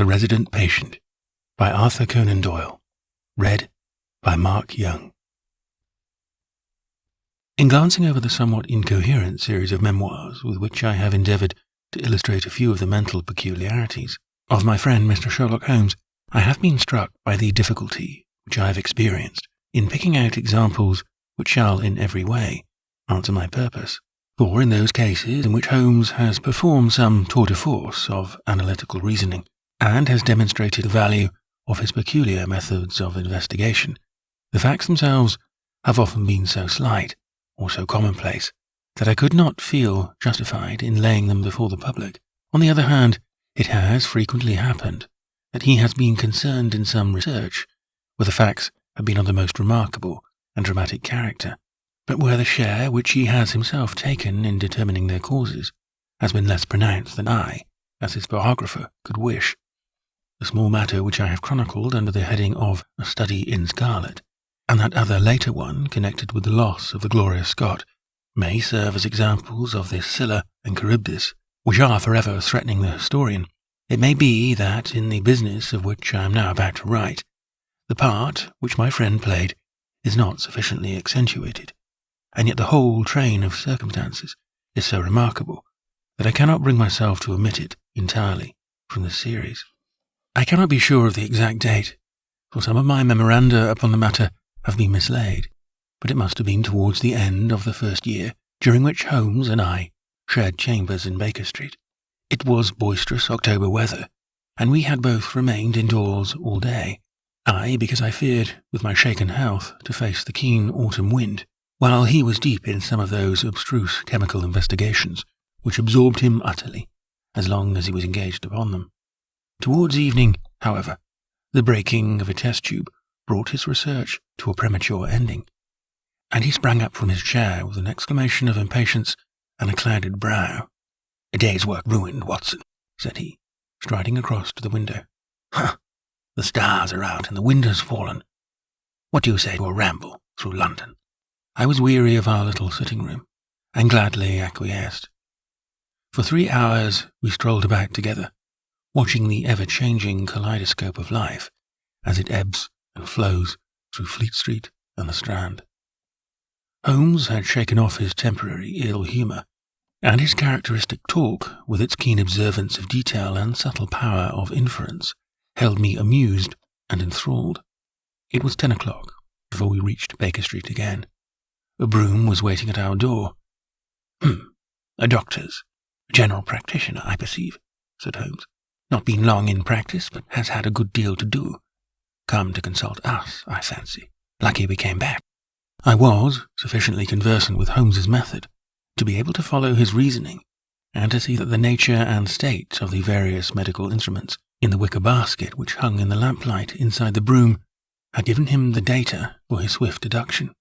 The Resident Patient by Arthur Conan Doyle. Read by Mark Young. In glancing over the somewhat incoherent series of memoirs with which I have endeavoured to illustrate a few of the mental peculiarities of my friend Mr. Sherlock Holmes, I have been struck by the difficulty which I have experienced in picking out examples which shall in every way answer my purpose. For in those cases in which Holmes has performed some tour de force of analytical reasoning, and has demonstrated the value of his peculiar methods of investigation, the facts themselves have often been so slight or so commonplace that I could not feel justified in laying them before the public. On the other hand, it has frequently happened that he has been concerned in some research where the facts have been of the most remarkable and dramatic character, but where the share which he has himself taken in determining their causes has been less pronounced than I, as his biographer, could wish. The small matter which I have chronicled under the heading of A Study in Scarlet, and that other later one connected with the loss of the glorious Scot, may serve as examples of this Scylla and Charybdis, which are forever threatening the historian. It may be that in the business of which I am now about to write, the part which my friend played is not sufficiently accentuated, and yet the whole train of circumstances is so remarkable that I cannot bring myself to omit it entirely from the series. I cannot be sure of the exact date, for some of my memoranda upon the matter have been mislaid, but it must have been towards the end of the first year during which Holmes and I shared chambers in Baker Street. It was boisterous October weather, and we had both remained indoors all day, I because I feared, with my shaken health, to face the keen autumn wind, while he was deep in some of those abstruse chemical investigations which absorbed him utterly, as long as he was engaged upon them. Towards evening, however, the breaking of a test tube brought his research to a premature ending, and he sprang up from his chair with an exclamation of impatience and a clouded brow. "A day's work ruined, Watson," said he, striding across to the window. "Huh! The stars are out and the wind has fallen. What do you say to a ramble through London?" I was weary of our little sitting-room, and gladly acquiesced. For 3 hours we strolled about together, watching the ever-changing kaleidoscope of life as it ebbs and flows through Fleet Street and the Strand. Holmes had shaken off his temporary ill-humour, and his characteristic talk, with its keen observance of detail and subtle power of inference, held me amused and enthralled. It was 10 o'clock before we reached Baker Street again. A brougham was waiting at our door. "A doctor's, a general practitioner, I perceive," said Holmes. "Not been long in practice, but has had a good deal to do. Come to consult us, I fancy. Lucky we came back." I was sufficiently conversant with Holmes's method to be able to follow his reasoning, and to see that the nature and state of the various medical instruments in the wicker basket which hung in the lamplight inside the brougham had given him the data for his swift deduction.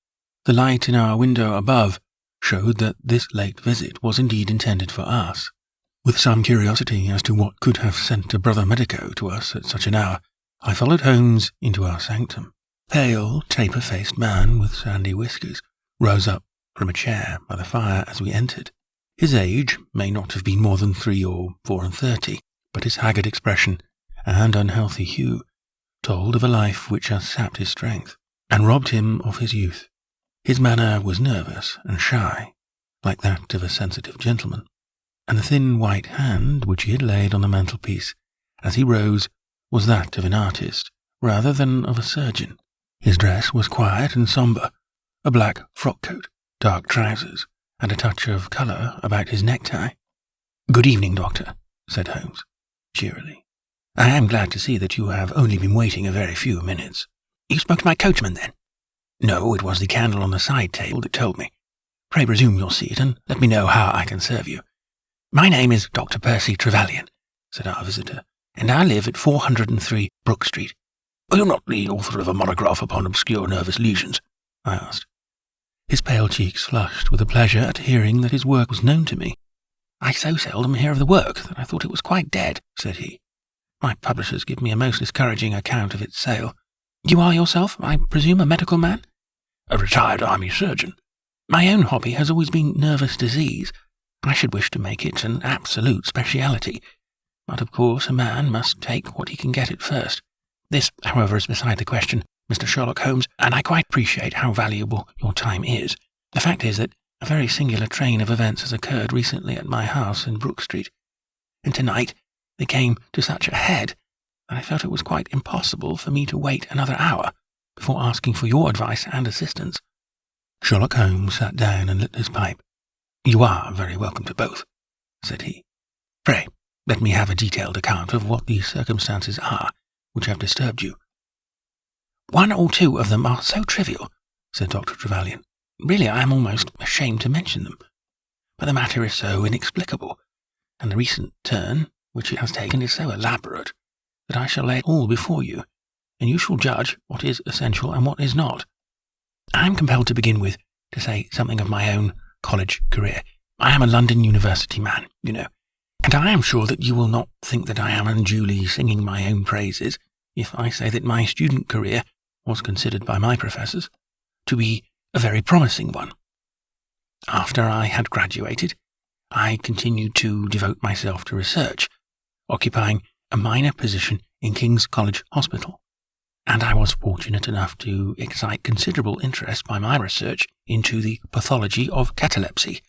The light in our window above showed that this late visit was indeed intended for us. With some curiosity as to what could have sent a brother medico to us at such an hour, I followed Holmes into our sanctum. Pale, taper-faced man with sandy whiskers rose up from a chair by the fire as we entered. His age may not have been more than 3 or 34, but his haggard expression and unhealthy hue told of a life which had sapped his strength and robbed him of his youth. His manner was nervous and shy, like that of a sensitive gentleman, and the thin white hand which he had laid on the mantelpiece as he rose was that of an artist rather than of a surgeon. His dress was quiet and sombre, a black frock-coat, dark trousers, and a touch of colour about his necktie. "Good evening, Doctor," said Holmes, cheerily. "I am glad to see that you have only been waiting a very few minutes. You spoke to my coachman, then?" "No, it was the candle on the side table that told me. Pray resume your seat, and let me know how I can serve you." "My name is Dr. Percy Trevelyan," said our visitor, "and I live at 403 Brook Street." "Are you not the author of a monograph upon obscure nervous lesions?" I asked. His pale cheeks flushed with a pleasure at hearing that his work was known to me. "I so seldom hear of the work that I thought it was quite dead," said he. "My publishers give me a most discouraging account of its sale. You are yourself, I presume, a medical man?" "A retired army surgeon. My own hobby has always been nervous disease. I should wish to make it an absolute speciality. But of course a man must take what he can get at first. This, however, is beside the question, Mr. Sherlock Holmes, and I quite appreciate how valuable your time is. The fact is that a very singular train of events has occurred recently at my house in Brook Street, and tonight they came to such a head that I felt it was quite impossible for me to wait another hour before asking for your advice and assistance. Sherlock Holmes sat down and lit his pipe. "You are very welcome to both," said he. "Pray, let me have a detailed account of what the circumstances are which have disturbed you." "One or two of them are so trivial," said Dr. Trevelyan. "Really, I am almost ashamed to mention them. But the matter is so inexplicable, and the recent turn which it has taken is so elaborate, that I shall lay it all before you, and you shall judge what is essential and what is not. I am compelled to begin with to say something of my own college career. I am a London University man, you know, and I am sure that you will not think that I am unduly singing my own praises if I say that my student career was considered by my professors to be a very promising one. After I had graduated, I continued to devote myself to research, occupying a minor position in King's College Hospital, and I was fortunate enough to excite considerable interest by my research into the pathology of catalepsy,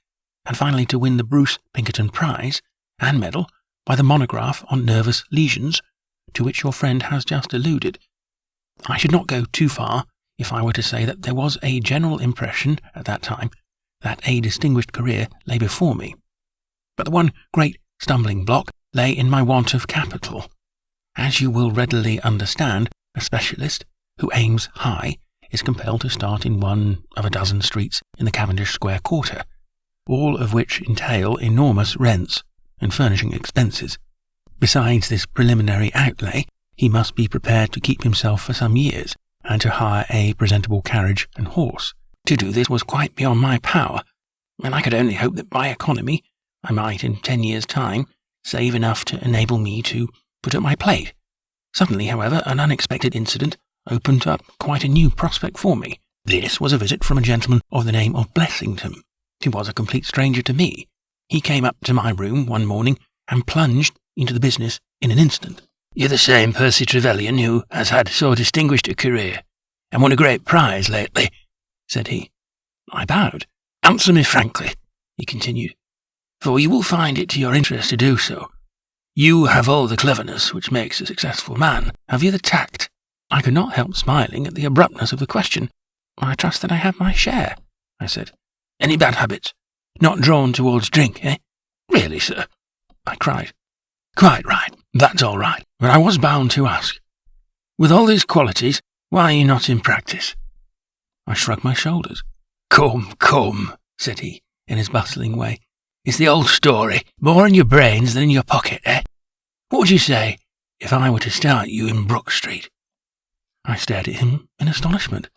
and finally to win the Bruce Pinkerton Prize and medal by the monograph on nervous lesions, to which your friend has just alluded. I should not go too far if I were to say that there was a general impression at that time that a distinguished career lay before me. But the one great stumbling block lay in my want of capital. As you will readily understand, a specialist who aims high is compelled to start in one of a dozen streets in the Cavendish Square quarter, all of which entail enormous rents and furnishing expenses. Besides this preliminary outlay, he must be prepared to keep himself for some years, and to hire a presentable carriage and horse. To do this was quite beyond my power, and I could only hope that by economy I might, in 10 years' time, save enough to enable me to put up my plate. Suddenly, however, an unexpected incident opened up quite a new prospect for me. This was a visit from a gentleman of the name of Blessington, who was a complete stranger to me. He came up to my room one morning and plunged into the business in an instant. "You're the same Percy Trevelyan who has had so distinguished a career, and won a great prize lately," said he. I bowed. "Answer me frankly," he continued, "for you will find it to your interest to do so. You have all the cleverness which makes a successful man. Have you the tact?" I could not help smiling at the abruptness of the question. "I trust that I have my share," I said. "Any bad habits? Not drawn towards drink, eh?" "Really, sir," I cried. "Quite right. That's all right. But I was bound to ask. With all these qualities, why are you not in practice?" I shrugged my shoulders. Come, come," said he, in his bustling way. "It's the old story. More in your brains than in your pocket, eh? What would you say if I were to start you in Brook Street?" I stared at him in astonishment.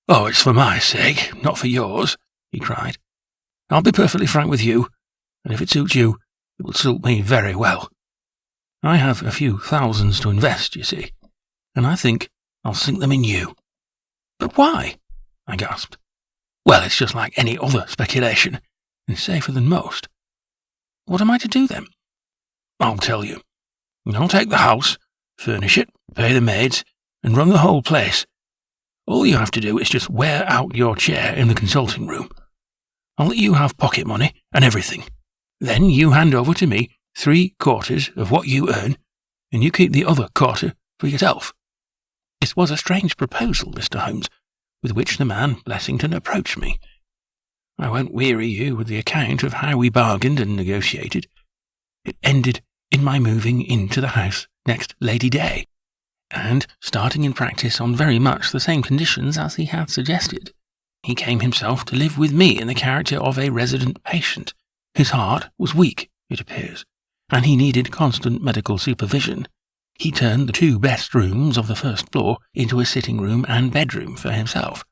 "Oh, it's for my sake, not for yours," he cried. "I'll be perfectly frank with you, and if it suits you, it will suit me very well. I have a few thousands to invest, you see, and I think I'll sink them in you." "But why?" I gasped. "Well, it's just like any other speculation, and safer than most." "What am I to do then?" "I'll tell you. I'll take the house, furnish it, pay the maids, and run the whole place. All you have to do is just wear out your chair in the consulting room. I'll let you have pocket money and everything. Then you hand over to me 3/4 of what you earn, and you keep the other quarter for yourself." This was a strange proposal, Mr. Holmes, with which the man Blessington approached me. I won't weary you with the account of how we bargained and negotiated. It ended in my moving into the house next Lady Day, and starting in practice on very much the same conditions as he had suggested. He came himself to live with me in the character of a resident patient. His heart was weak, it appears, and he needed constant medical supervision. He turned the 2 best rooms of the first floor into a sitting room and bedroom for himself.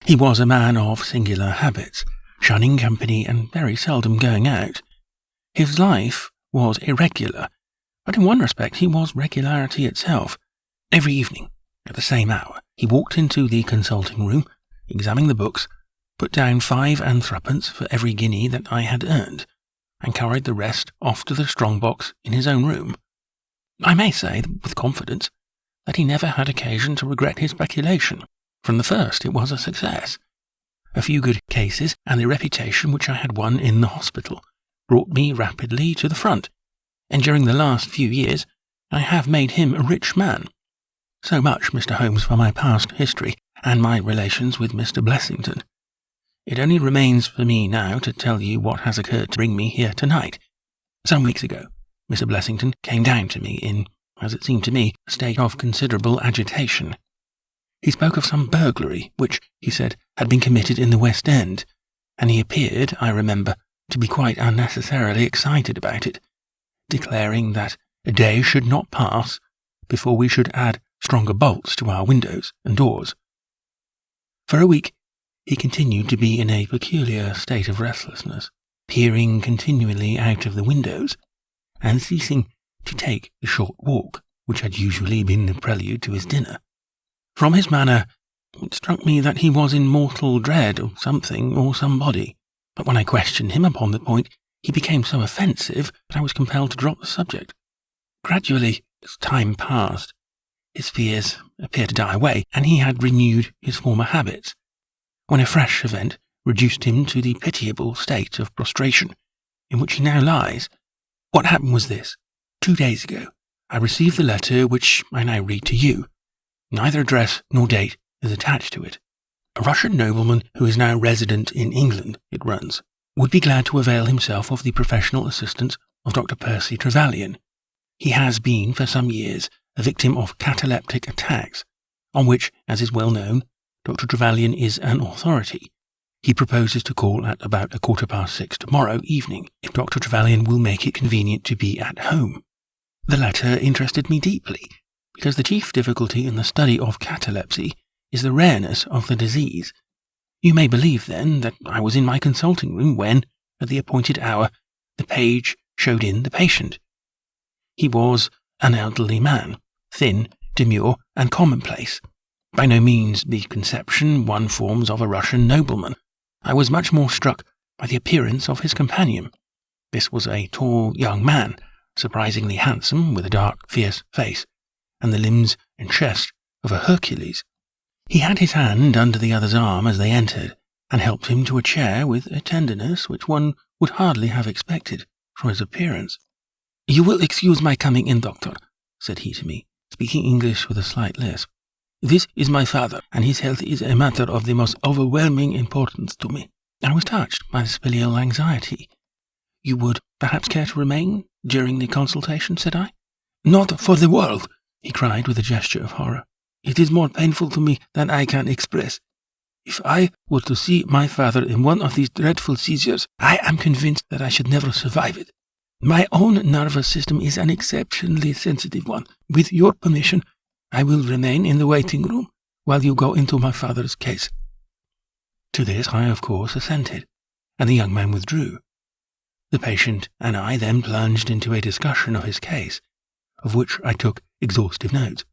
He was a man of singular habits, shunning company and very seldom going out. His life was irregular, but in one respect he was regularity itself. Every evening, at the same hour, he walked into the consulting room, examined the books, put down 5 and 3pence for every guinea that I had earned, and carried the rest off to the strong box in his own room. I may say, with confidence, that he never had occasion to regret his speculation. From the first, it was a success. A few good cases, and the reputation which I had won in the hospital, brought me rapidly to the front, and during the last few years I have made him a rich man. So much, Mr. Holmes, for my past history, and my relations with Mr. Blessington. It only remains for me now to tell you what has occurred to bring me here tonight. Some weeks ago, Mr. Blessington came down to me in, as it seemed to me, a state of considerable agitation. He spoke of some burglary, which, he said, had been committed in the West End, and he appeared, I remember, to be quite unnecessarily excited about it, declaring that a day should not pass before we should add stronger bolts to our windows and doors. For a week, he continued to be in a peculiar state of restlessness, peering continually out of the windows, and ceasing to take the short walk which had usually been the prelude to his dinner. From his manner, it struck me that he was in mortal dread of something or somebody, but when I questioned him upon the point, he became so offensive that I was compelled to drop the subject. Gradually, as time passed, his fears appeared to die away, and he had renewed his former habits, when a fresh event reduced him to the pitiable state of prostration in which he now lies. What happened was this. 2 days ago, I received the letter which I now read to you. Neither address nor date is attached to it. A Russian nobleman who is now resident in England, it runs, would be glad to avail himself of the professional assistance of Dr. Percy Trevelyan. He has been, for some years, a victim of cataleptic attacks, on which, as is well known, Dr. Trevelyan is an authority. He proposes to call at about 6:15 tomorrow evening, if Dr. Trevelyan will make it convenient to be at home. The letter interested me deeply, because the chief difficulty in the study of catalepsy is the rareness of the disease. You may believe, then, that I was in my consulting room when, at the appointed hour, the page showed in the patient. He was an elderly man, thin, demure, and commonplace. By no means the conception one forms of a Russian nobleman. I was much more struck by the appearance of his companion. This was a tall young man, surprisingly handsome, with a dark, fierce face, and the limbs and chest of a Hercules. He had his hand under the other's arm as they entered, and helped him to a chair with a tenderness which one would hardly have expected from his appearance. "You will excuse my coming in, doctor," said he to me, speaking English with a slight lisp. "This is my father, and his health is a matter of the most overwhelming importance to me." I was touched by this filial anxiety. "You would perhaps care to remain during the consultation?" said I. "Not for the world," he cried with a gesture of horror. "It is more painful to me than I can express. If I were to see my father in one of these dreadful seizures, I am convinced that I should never survive it. My own nervous system is an exceptionally sensitive one. With your permission, I will remain in the waiting room while you go into my father's case." To this I, of course, assented, and the young man withdrew. The patient and I then plunged into a discussion of his case, of which I took exhaustive notes.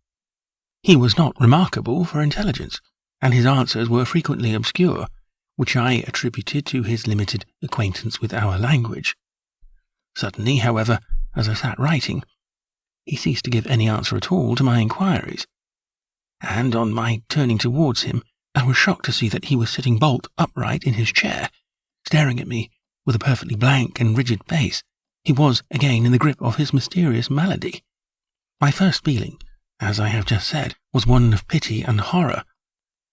He was not remarkable for intelligence, and his answers were frequently obscure, which I attributed to his limited acquaintance with our language. Suddenly, however, as I sat writing, he ceased to give any answer at all to my inquiries, and on my turning towards him, I was shocked to see that he was sitting bolt upright in his chair, staring at me with a perfectly blank and rigid face. He was again in the grip of his mysterious malady. My first feeling, as I have just said, was one of pity and horror.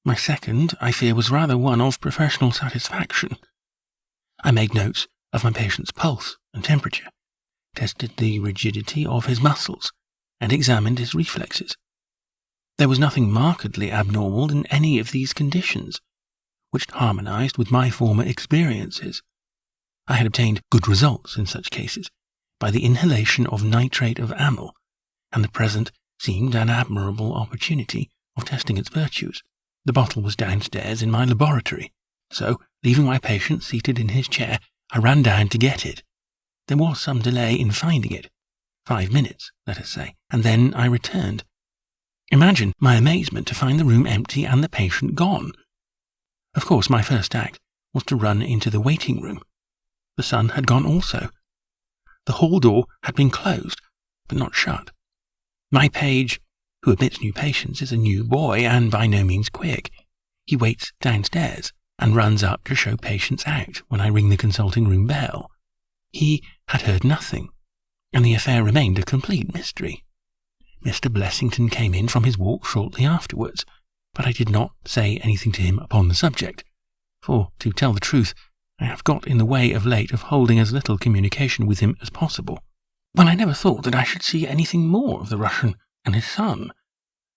My second, I fear, was rather one of professional satisfaction. I made notes of my patient's pulse and temperature, tested the rigidity of his muscles, and examined his reflexes. There was nothing markedly abnormal in any of these conditions, which harmonized with my former experiences. I had obtained good results in such cases by the inhalation of nitrate of amyl, and the present seemed an admirable opportunity of testing its virtues. The bottle was downstairs in my laboratory, so, leaving my patient seated in his chair, I ran down to get it. There was some delay in finding it, 5 minutes, let us say, and then I returned. Imagine my amazement to find the room empty and the patient gone. Of course, my first act was to run into the waiting room. The son had gone also. The hall door had been closed, but not shut. My page, who admits new patients, is a new boy and by no means quick. He waits downstairs and runs up to show patients out when I ring the consulting room bell. He had heard nothing, and the affair remained a complete mystery. Mr. Blessington came in from his walk shortly afterwards, but I did not say anything to him upon the subject, for, to tell the truth, I have got in the way of late of holding as little communication with him as possible. Well, I never thought that I should see anything more of the Russian and his son,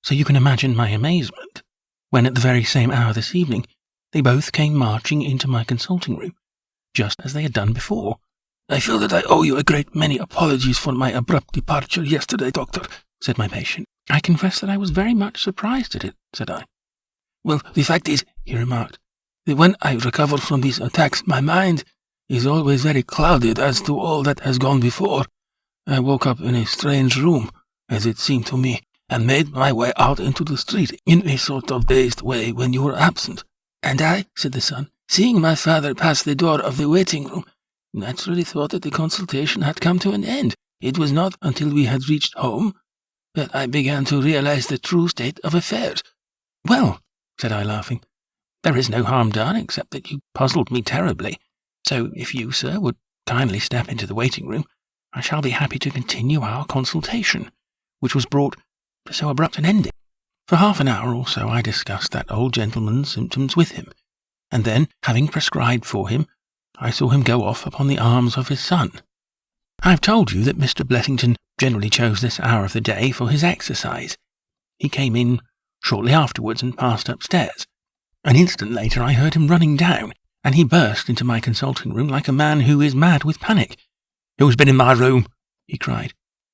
so you can imagine my amazement when at the very same hour this evening they both came marching into my consulting room, just as they had done before. "I feel that I owe you a great many apologies for my abrupt departure yesterday, Doctor," said my patient. "I confess that I was very much surprised at it," said I. "Well, the fact is," he remarked, "that when I recover from these attacks, my mind is always very clouded as to all that has gone before. I woke up in a strange room, as it seemed to me, and made my way out into the street in a sort of dazed way when you were absent. And I," said the son, "seeing my father pass the door of the waiting room, naturally thought that the consultation had come to an end. It was not until we had reached home that I began to realize the true state of affairs." "Well," said I, laughing, "there is no harm done, except that you puzzled me terribly. So if you, sir, would kindly step into the waiting room, I shall be happy to continue our consultation, which was brought to so abrupt an ending." For half an hour or so I discussed that old gentleman's symptoms with him, and then, having prescribed for him, I saw him go off upon the arms of his son. I have told you that Mr. Blessington generally chose this hour of the day for his exercise. He came in shortly afterwards and passed upstairs. An instant later I heard him running down, and he burst into my consulting room like a man who is mad with panic. "Who's been in my room?" he cried.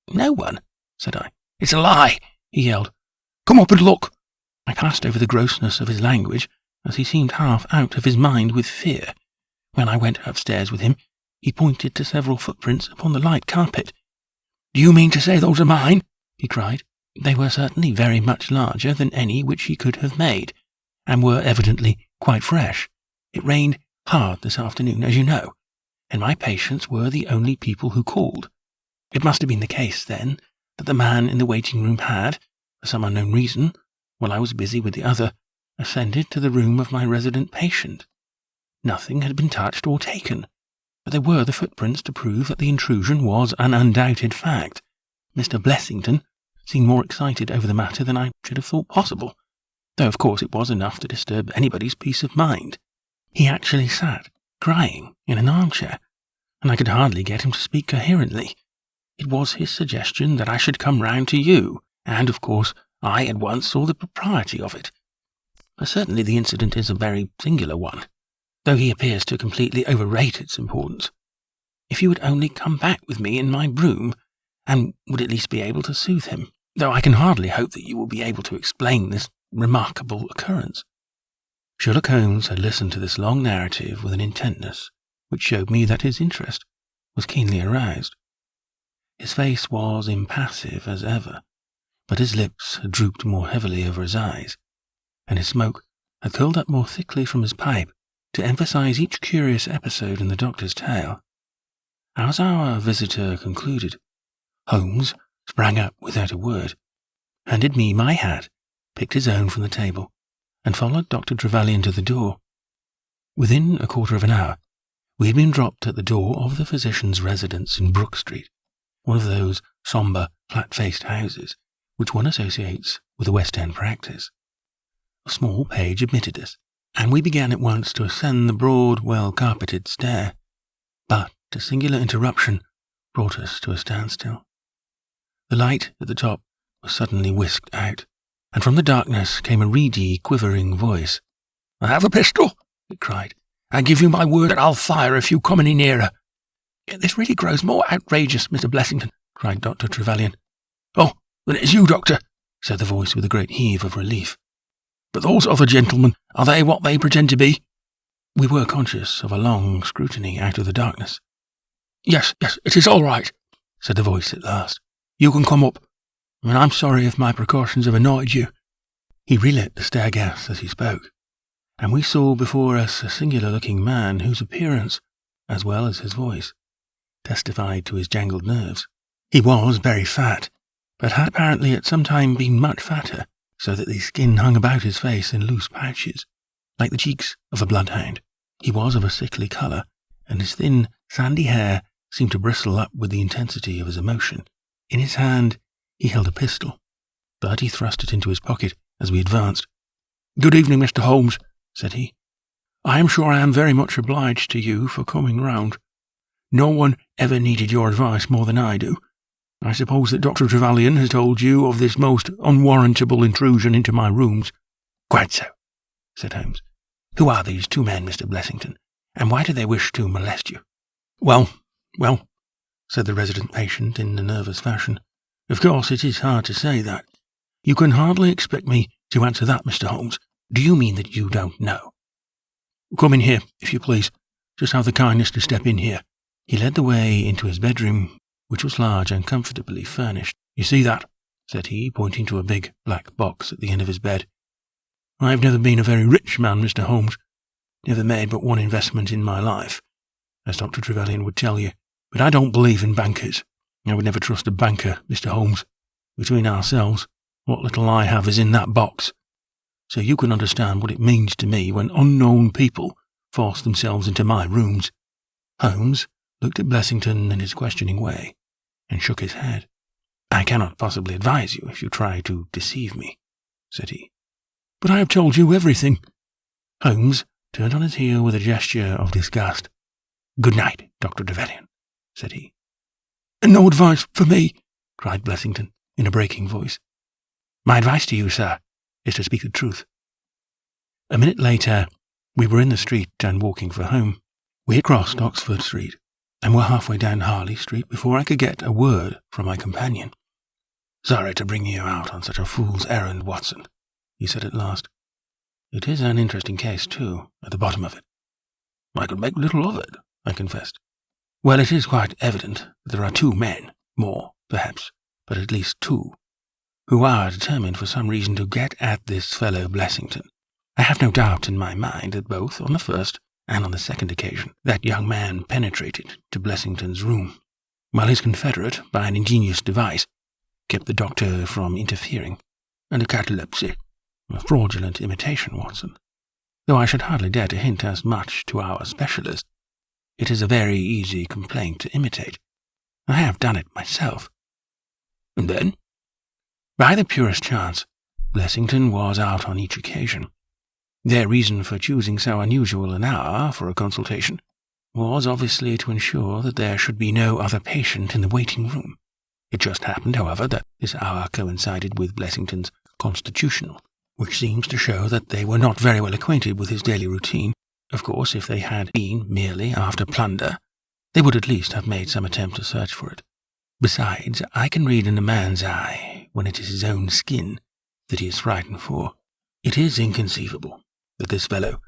"No one," said I. "It's a lie," he yelled. "Come up and look." I passed over the grossness of his language, as he seemed half out of his mind with fear. When I went upstairs with him, he pointed to several footprints upon the light carpet. "Do you mean to say those are mine?" he cried. They were certainly very much larger than any which he could have made, and were evidently quite fresh. It rained hard this afternoon, as you know, and my patients were the only people who called. It must have been the case, then, that the man in the waiting room had, for some unknown reason, while I was busy with the other, ascended to the room of my resident patient. Nothing had been touched or taken, but there were the footprints to prove that the intrusion was an undoubted fact. Mr. Blessington seemed more excited over the matter than I should have thought possible, though of course it was enough to disturb anybody's peace of mind. He actually sat, crying, in an armchair, and I could hardly get him to speak coherently. It was his suggestion that I should come round to you, and of course I at once saw the propriety of it. Certainly the incident is a very singular one, though he appears to completely overrate its importance. If you would only come back with me in my brougham, and would at least be able to soothe him, though I can hardly hope that you will be able to explain this remarkable occurrence." Sherlock Holmes had listened to this long narrative with an intentness which showed me that his interest was keenly aroused. His face was impassive as ever, but his lips had drooped more heavily over his eyes, and his smoke had curled up more thickly from his pipe to emphasize each curious episode in the doctor's tale. As our visitor concluded, Holmes sprang up without a word, handed me my hat, picked his own from the table, and followed Dr. Trevelyan to the door. Within a quarter of an hour, we had been dropped at the door of the physician's residence in Brook Street, one of those sombre, flat-faced houses which one associates with a West End practice. A small page admitted us, and we began at once to ascend the broad, well-carpeted stair. But a singular interruption brought us to a standstill. The light at the top was suddenly whisked out, and from the darkness came a reedy, quivering voice. "I have a pistol," it cried. "I give you my word that I'll fire if you come any nearer." "This really grows more outrageous, Mr. Blessington," cried Dr. Trevelyan. "Oh, then it's you, Doctor," said the voice with a great heave of relief. "But those other gentlemen, are they what they pretend to be?" We were conscious of a long scrutiny out of the darkness. Yes, it is all right," said the voice at last. "You can come up, and I'm sorry if my precautions have annoyed you." He relit the stair gas as he spoke, and we saw before us a singular-looking man whose appearance, as well as his voice, testified to his jangled nerves. He was very fat, but had apparently at some time been much fatter, so that the skin hung about his face in loose pouches, like the cheeks of a bloodhound. He was of a sickly colour, and his thin, sandy hair seemed to bristle up with the intensity of his emotion. In his hand he held a pistol, but he thrust it into his pocket as we advanced. "Good evening, Mr. Holmes," said he. "I am sure I am very much obliged to you for coming round. No one ever needed your advice more than I do. I suppose that Dr. Trevelyan has told you of this most unwarrantable intrusion into my rooms." "Quite so," said Holmes. "Who are these two men, Mr. Blessington, and why do they wish to molest you?" Well, said the resident patient in a nervous fashion. "Of course it is hard to say that. You can hardly expect me to answer that, Mr. Holmes. Do you mean that you don't know?" "Come in here, if you please. Just have the kindness to step in here." He led the way into his bedroom, which was large and comfortably furnished. "You see that?" said he, pointing to a big black box at the end of his bed. "I have never been a very rich man, Mr. Holmes. Never made but one investment in my life, as Dr. Trevelyan would tell you. But I don't believe in bankers. I would never trust a banker, Mr. Holmes. Between ourselves, what little I have is in that box. So you can understand what it means to me when unknown people force themselves into my rooms." Holmes looked at Blessington in his questioning way, and shook his head. "I cannot possibly advise you if you try to deceive me," said he. "But I have told you everything." Holmes turned on his heel with a gesture of disgust. "Good night, Dr. Trevelyan," said he. "And no advice for me?" cried Blessington in a breaking voice. "My advice to you, sir, is to speak the truth." A minute later, we were in the street and walking for home. We had crossed Oxford Street, and were halfway down Harley Street before I could get a word from my companion. "Sorry to bring you out on such a fool's errand, Watson," he said at last. "It is an interesting case, too, at the bottom of it." "I could make little of it," I confessed. "Well, it is quite evident that there are two men, more, perhaps, but at least two, who are determined for some reason to get at this fellow Blessington. I have no doubt in my mind that both on the first and on the second occasion that young man penetrated to Blessington's room, while his confederate, by an ingenious device, kept the doctor from interfering. And a catalepsy, a fraudulent imitation, Watson. Though I should hardly dare to hint as much to our specialist. It is a very easy complaint to imitate. I have done it myself." "And then?" "By the purest chance, Blessington was out on each occasion. Their reason for choosing so unusual an hour for a consultation was obviously to ensure that there should be no other patient in the waiting room. It just happened, however, that this hour coincided with Blessington's constitutional, which seems to show that they were not very well acquainted with his daily routine. Of course, if they had been merely after plunder, they would at least have made some attempt to search for it. Besides, I can read in a man's eye, when it is his own skin that he is frightened for. It is inconceivable that this fellow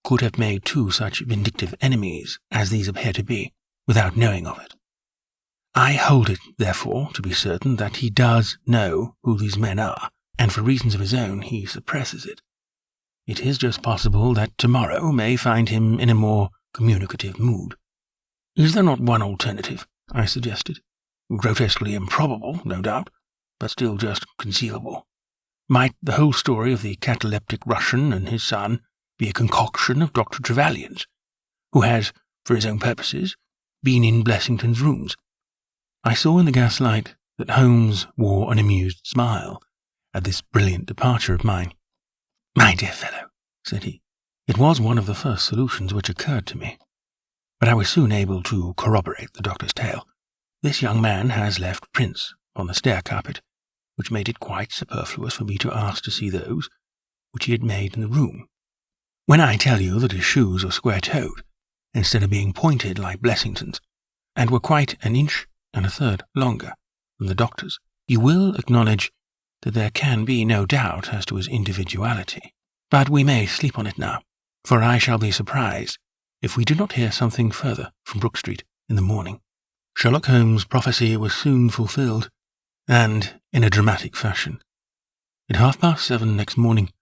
could have made two such vindictive enemies as these appear to be, without knowing of it. I hold it, therefore, to be certain that he does know who these men are, and for reasons of his own he suppresses it. It is just possible that tomorrow may find him in a more communicative mood." "Is there not one alternative?" I suggested. "Grotesquely improbable, no doubt, but still just conceivable. Might the whole story of the cataleptic Russian and his son be a concoction of Dr. Trevelyan's, who has, for his own purposes, been in Blessington's rooms?" I saw in the gaslight that Holmes wore an amused smile at this brilliant departure of mine. "My dear fellow," said he, "it was one of the first solutions which occurred to me. But I was soon able to corroborate the doctor's tale. This young man has left prints on the stair carpet, which made it quite superfluous for me to ask to see those which he had made in the room. When I tell you that his shoes were square-toed, instead of being pointed like Blessington's, and were quite an inch and a third longer than the doctor's, you will acknowledge that there can be no doubt as to his individuality. But we may sleep on it now, for I shall be surprised if we do not hear something further from Brook Street in the morning." Sherlock Holmes' prophecy was soon fulfilled, and in a dramatic fashion. At 7:30 next morning,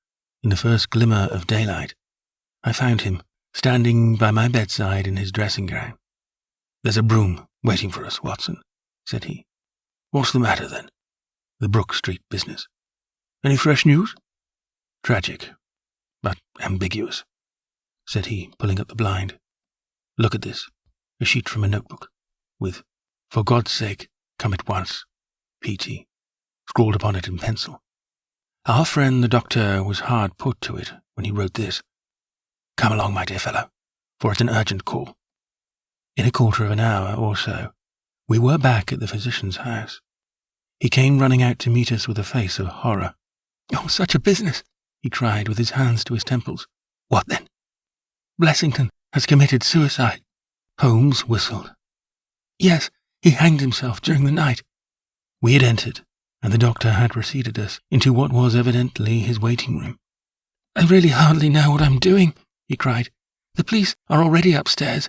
in the first glimmer of daylight, I found him standing by my bedside in his dressing gown. "There's a brougham waiting for us, Watson," said he. "What's the matter, then?" The Brook Street business. Any fresh news? Tragic, but ambiguous, said he, pulling up the blind. Look at this, a sheet from a notebook, with, "For God's sake, come at once, P.T., scrawled upon it in pencil. Our friend the doctor was hard put to it when he wrote this. Come along, my dear fellow, for it's an urgent call. In a quarter of an hour or so, we were back at the physician's house. He came running out to meet us with a face of horror. Oh, such a business! He cried with his hands to his temples. What then? Blessington has committed suicide. Holmes whistled. Yes, he hanged himself during the night. We had entered, and the doctor had preceded us into what was evidently his waiting room. I really hardly know what I'm doing, he cried. The police are already upstairs.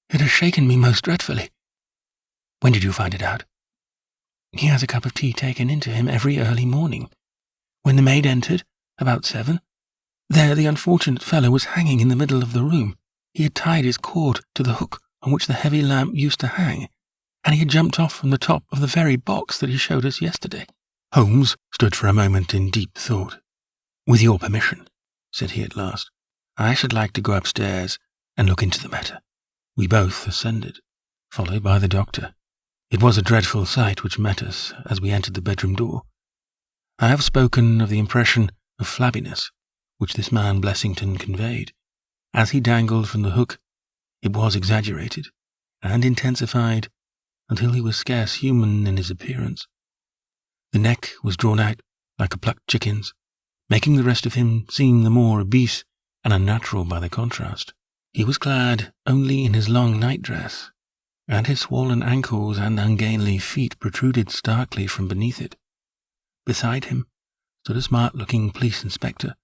It has shaken me most dreadfully. When did you find it out? He has a cup of tea taken into him every early morning. When the maid entered, about 7, there the unfortunate fellow was hanging in the middle of the room. He had tied his cord to the hook on which the heavy lamp used to hang, and he had jumped off from the top of the very box that he showed us yesterday. Holmes stood for a moment in deep thought. With your permission, said he at last, I should like to go upstairs and look into the matter. We both ascended, followed by the doctor. It was a dreadful sight which met us as we entered the bedroom door. I have spoken of the impression of flabbiness which this man Blessington conveyed. As he dangled from the hook, it was exaggerated and intensified until he was scarce human in his appearance. The neck was drawn out like a plucked chicken's, making the rest of him seem the more obese and unnatural by the contrast. He was clad only in his long nightdress, and his swollen ankles and ungainly feet protruded starkly from beneath it. Beside him stood a smart-looking police inspector,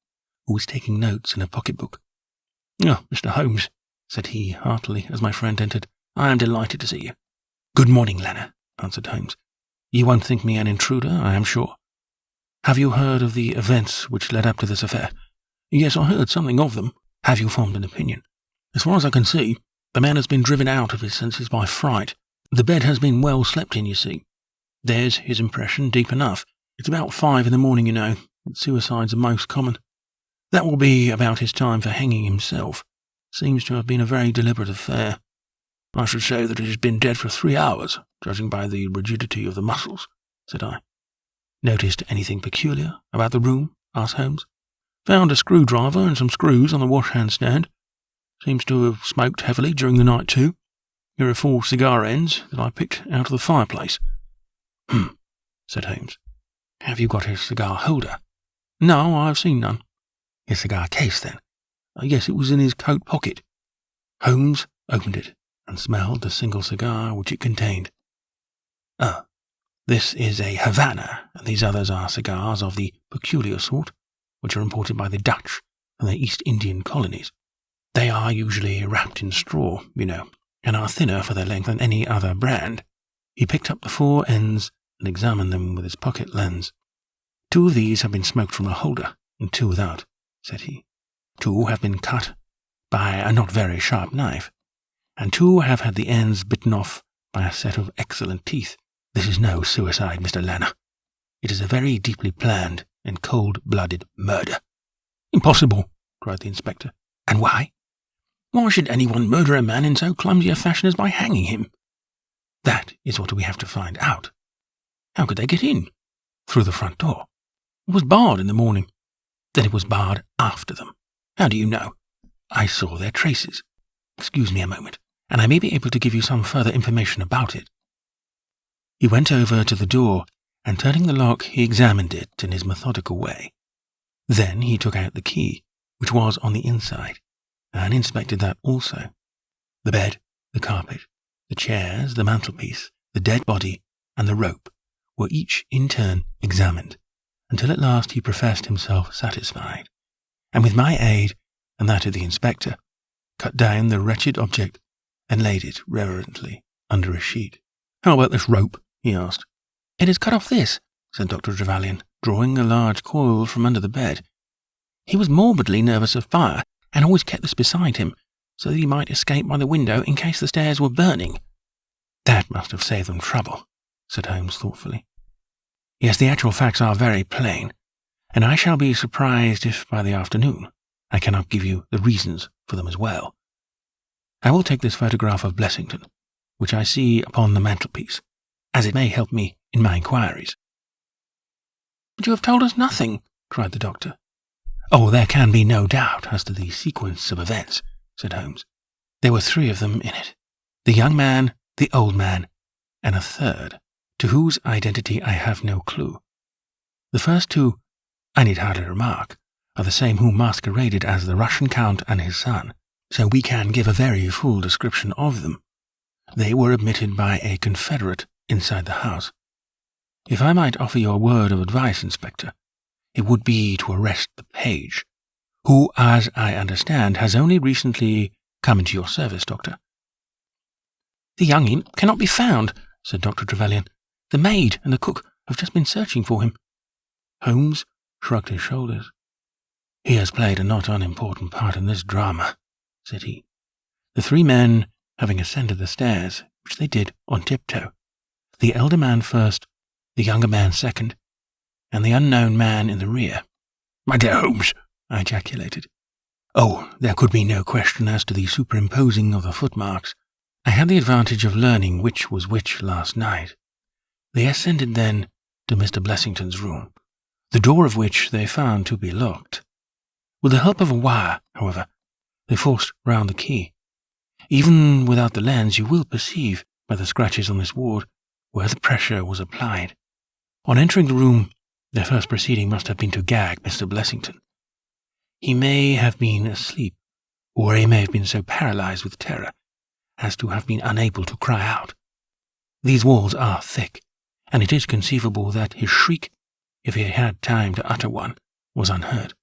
who was taking notes in a pocketbook. Oh, Mr. Holmes, said he heartily as my friend entered, I am delighted to see you. Good morning, Lena, answered Holmes. You won't think me an intruder, I am sure. Have you heard of the events which led up to this affair? Yes, I heard something of them. Have you formed an opinion? As far as I can see, the man has been driven out of his senses by fright. The bed has been well slept in, you see. There's his impression, deep enough. It's about 5 in the morning, you know. Suicides are most common. That will be about his time for hanging himself. Seems to have been a very deliberate affair. I should say that he has been dead for 3 hours, judging by the rigidity of the muscles, said I. Noticed anything peculiar about the room? Asked Holmes. Found a screwdriver and some screws on the wash-hand stand. Seems to have smoked heavily during the night, too. Here are 4 cigar ends that I picked out of the fireplace. Said Holmes. Have you got his cigar holder? No, I've seen none. His cigar case, then? Yes, it was in his coat pocket. Holmes opened it and smelled the single cigar which it contained. This is a Havana, and these others are cigars of the peculiar sort, which are imported by the Dutch from the East Indian colonies. They are usually wrapped in straw, you know, and are thinner for their length than any other brand. He picked up the 4 ends and examined them with his pocket lens. 2 of these have been smoked from a holder, and 2 without, said he. 2 have been cut by a not very sharp knife, and 2 have had the ends bitten off by a set of excellent teeth. This is no suicide, Mr. Lanner. It is a very deeply planned and cold-blooded murder. Impossible, cried the inspector. And why? Why should anyone murder a man in so clumsy a fashion as by hanging him? That is what we have to find out. How could they get in? Through the front door. It was barred in the morning. Then it was barred after them. How do you know? I saw their traces. Excuse me a moment, and I may be able to give you some further information about it. He went over to the door, and turning the lock, he examined it in his methodical way. Then he took out the key, which was on the inside, and inspected that also. The bed, the carpet, the chairs, the mantelpiece, the dead body, and the rope were each in turn examined, until at last he professed himself satisfied, and with my aid and that of the inspector, cut down the wretched object and laid it reverently under a sheet. How about this rope? He asked. It has cut off this, said Dr. Trevelyan, drawing a large coil from under the bed. He was morbidly nervous of fire, and always kept this beside him, so that he might escape by the window in case the stairs were burning. That must have saved them trouble, said Holmes thoughtfully. Yes, the actual facts are very plain, and I shall be surprised if by the afternoon I cannot give you the reasons for them as well. I will take this photograph of Blessington, which I see upon the mantelpiece, as it may help me in my inquiries." "But you have told us nothing," cried the doctor. "Oh, there can be no doubt as to the sequence of events," said Holmes. "There were 3 of them in it, the young man, the old man, and a third, to whose identity I have no clue. The first 2, I need hardly remark, are the same who masqueraded as the Russian Count and his son, so we can give a very full description of them. They were admitted by a confederate inside the house. If I might offer you a word of advice, Inspector, it would be to arrest the page, who, as I understand, has only recently come into your service, Doctor." "The young imp cannot be found," said Dr. Trevelyan. "The maid and the cook have just been searching for him." Holmes shrugged his shoulders. "He has played a not unimportant part in this drama," said he. "The 3 men having ascended the stairs, which they did on tiptoe, the elder man first, the younger man second, and the unknown man in the rear." "My dear Holmes," I ejaculated. "Oh, there could be no question as to the superimposing of the footmarks. I had the advantage of learning which was which last night. They ascended then to Mr. Blessington's room, the door of which they found to be locked. With the help of a wire, however, they forced round the key. Even without the lens, you will perceive by the scratches on this board where the pressure was applied. On entering the room, their first proceeding must have been to gag Mr. Blessington. He may have been asleep, or he may have been so paralyzed with terror as to have been unable to cry out. These walls are thick, and it is conceivable that his shriek, if he had time to utter one, was unheard.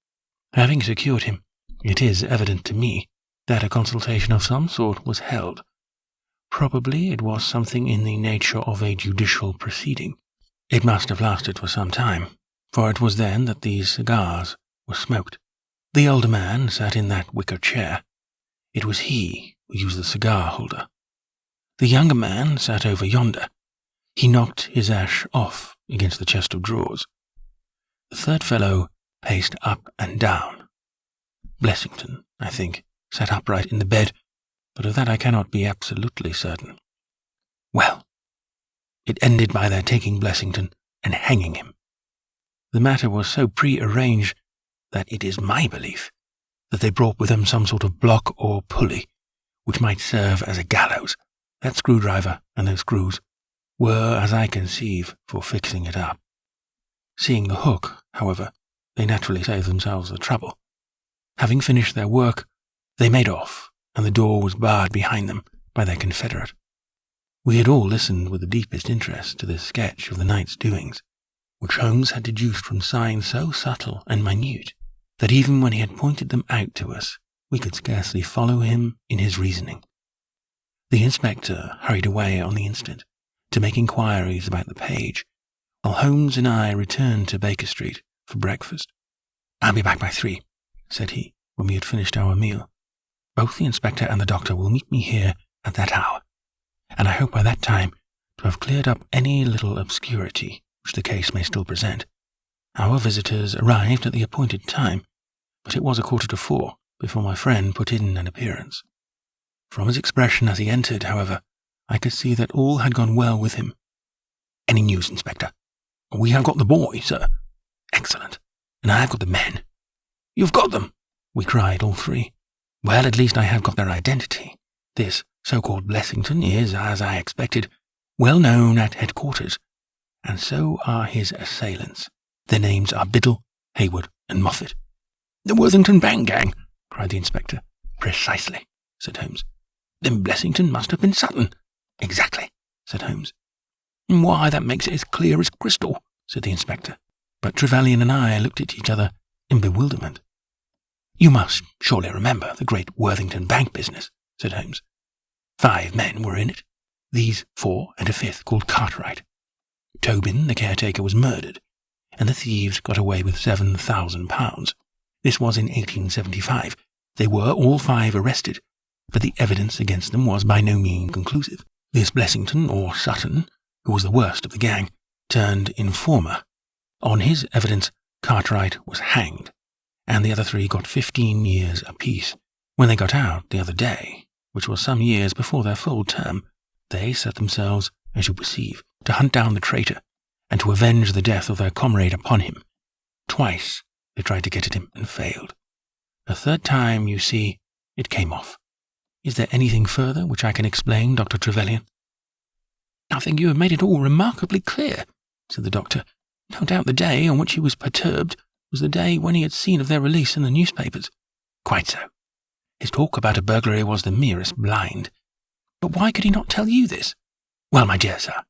Having secured him, it is evident to me that a consultation of some sort was held. Probably it was something in the nature of a judicial proceeding. It must have lasted for some time, for it was then that these cigars were smoked. The older man sat in that wicker chair. It was he who used the cigar-holder. The younger man sat over yonder. He knocked his ash off against the chest of drawers. The third fellow paced up and down. Blessington, I think, sat upright in the bed, but of that I cannot be absolutely certain. Well, it ended by their taking Blessington and hanging him. The matter was so pre-arranged that it is my belief that they brought with them some sort of block or pulley, which might serve as a gallows. That screwdriver and those screws were, as I conceive, for fixing it up. Seeing the hook, however, they naturally saved themselves the trouble. Having finished their work, they made off, and the door was barred behind them by their confederate. We had all listened with the deepest interest to this sketch of the night's doings, which Holmes had deduced from signs so subtle and minute that even when he had pointed them out to us, we could scarcely follow him in his reasoning. The inspector hurried away on the instant to make inquiries about the page, while Holmes and I returned to Baker Street for breakfast. "I'll be back by 3, said he, when we had finished our meal. "Both the inspector and the doctor will meet me here at that hour, and I hope by that time to have cleared up any little obscurity which the case may still present." Our visitors arrived at the appointed time, but it was 3:45 before my friend put in an appearance. From his expression as he entered, however, I could see that all had gone well with him. "Any news, Inspector?" "We have got the boy, sir." "Excellent. And I have got the men." "You've got them," we cried, all 3. "Well, at least I have got their identity. This so-called Blessington is, as I expected, well known at headquarters, and so are his assailants. Their names are Biddle, Hayward, and Moffat." "The Worthington Bank gang," cried the inspector. "Precisely," said Holmes. "Then Blessington must have been Sutton." "Exactly," said Holmes. "Why, that makes it as clear as crystal," said the inspector. But Trevelyan and I looked at each other in bewilderment. "You must surely remember the great Worthington Bank business," said Holmes. 5 men were in it, these 4 and a 5th called Cartwright. Tobin, the caretaker, was murdered, and the thieves got away with £7,000. This was in 1875. They were all 5 arrested, but the evidence against them was by no means conclusive. This Blessington, or Sutton, who was the worst of the gang, turned informer. On his evidence, Cartwright was hanged, and the other 3 got 15 years apiece. When they got out the other day, which was some years before their full term, they set themselves, as you perceive, to hunt down the traitor, and to avenge the death of their comrade upon him. Twice they tried to get at him and failed. A third time, you see, it came off. Is there anything further which I can explain, Dr. Trevelyan? I think you have made it all remarkably clear, said the doctor. No doubt the day on which he was perturbed was the day when he had seen of their release in the newspapers. Quite so. His talk about a burglary was the merest blind. But why could he not tell you this? Well, my dear sir,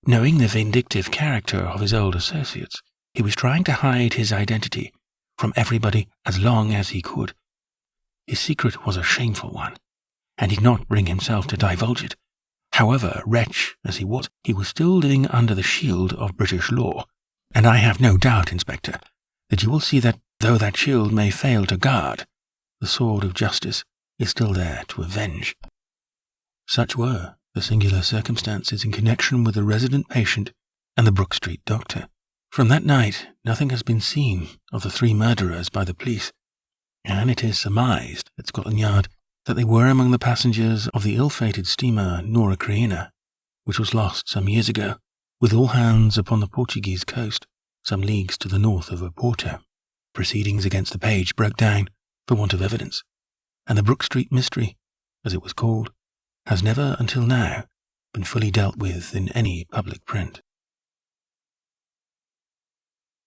knowing the vindictive character of his old associates, he was trying to hide his identity from everybody as long as he could. His secret was a shameful one, and he did not bring himself to divulge it. However, wretch as he was still living under the shield of British law, and I have no doubt, Inspector, that you will see that, though that shield may fail to guard, the sword of justice is still there to avenge. Such were the singular circumstances in connection with the resident patient and the Brook Street doctor. From that night, nothing has been seen of the 3 murderers by the police, and it is surmised at Scotland Yard that they were among the passengers of the ill-fated steamer Nora Creina, which was lost some years ago, with all hands upon the Portuguese coast, some leagues to the north of Oporto. Proceedings against the page broke down for want of evidence, and the Brook Street mystery, as it was called, has never until now been fully dealt with in any public print.